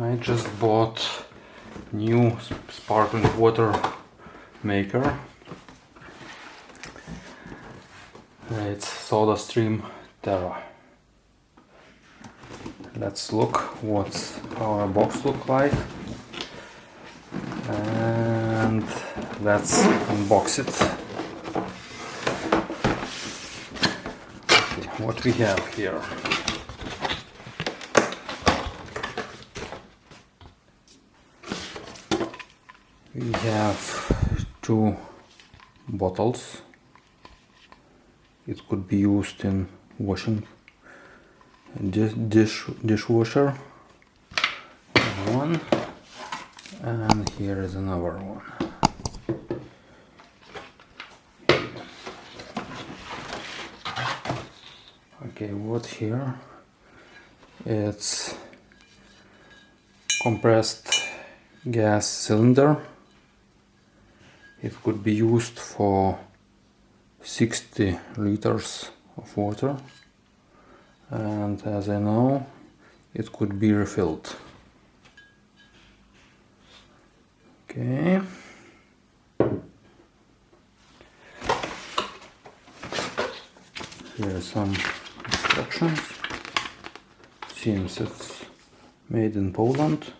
I just bought new sparkling water maker. It's SodaStream Terra. Let's look what's our box look like, and let's unbox it. Okay, what we have here. We have two bottles. It could be used in washing dishwasher. One, and here is another one. Okay, what here? It's compressed gas cylinder. It could be used for 60 liters of water, and as I know, it could be refilled. Okay. Here are some instructions. Seems it's made in Poland.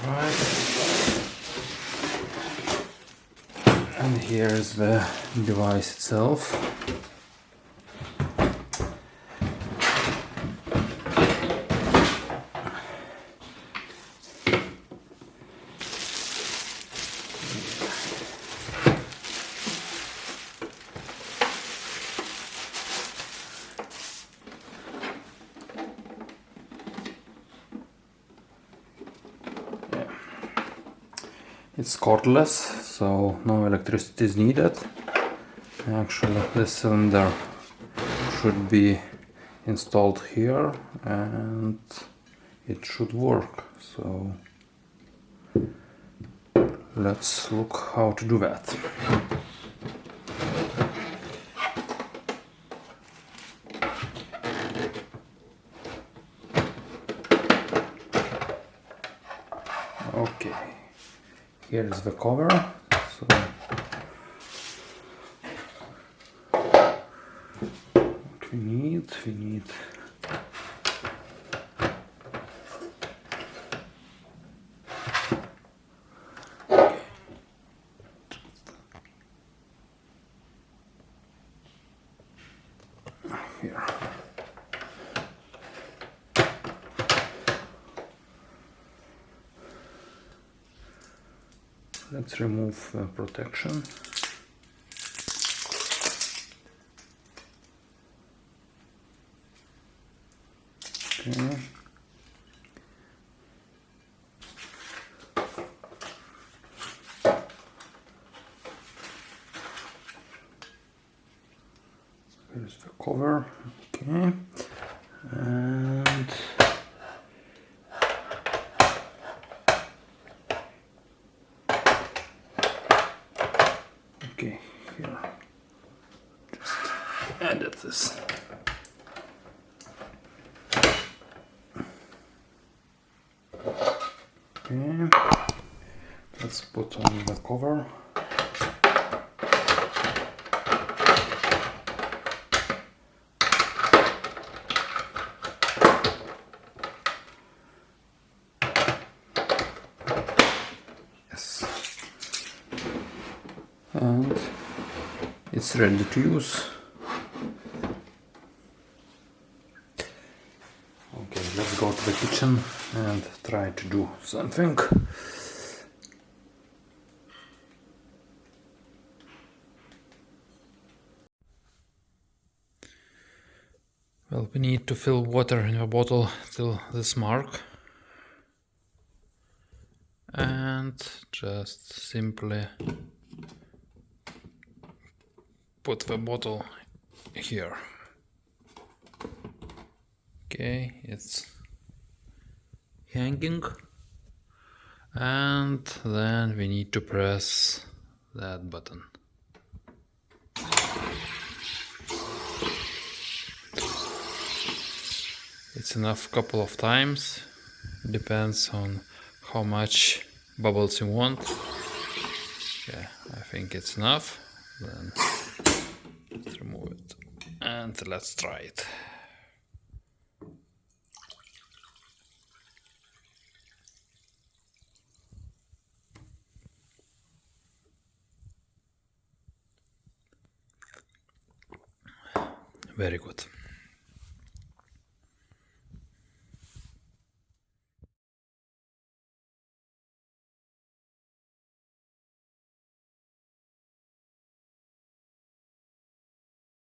Alright. And here is the device itself. It's cordless, so no electricity is needed. Actually, the cylinder should be installed here and it should work. So let's look how to do that. Okay. Here is the cover. So what we need here. Let's remove the protection. Okay. Here's the cover. Okay. And okay, here, just edit this. Okay, let's put on the cover. Yes. And it's ready to use. Okay, let's go to the kitchen and try to do something. Well, we need to fill water in a bottle till this mark. And just simply put the bottle here. Okay, it's hanging, and then we need to press that button. It's enough couple of times. Depends on how much bubbles you want. Yeah, I think it's enough. Then let's remove it and let's try it. Very good.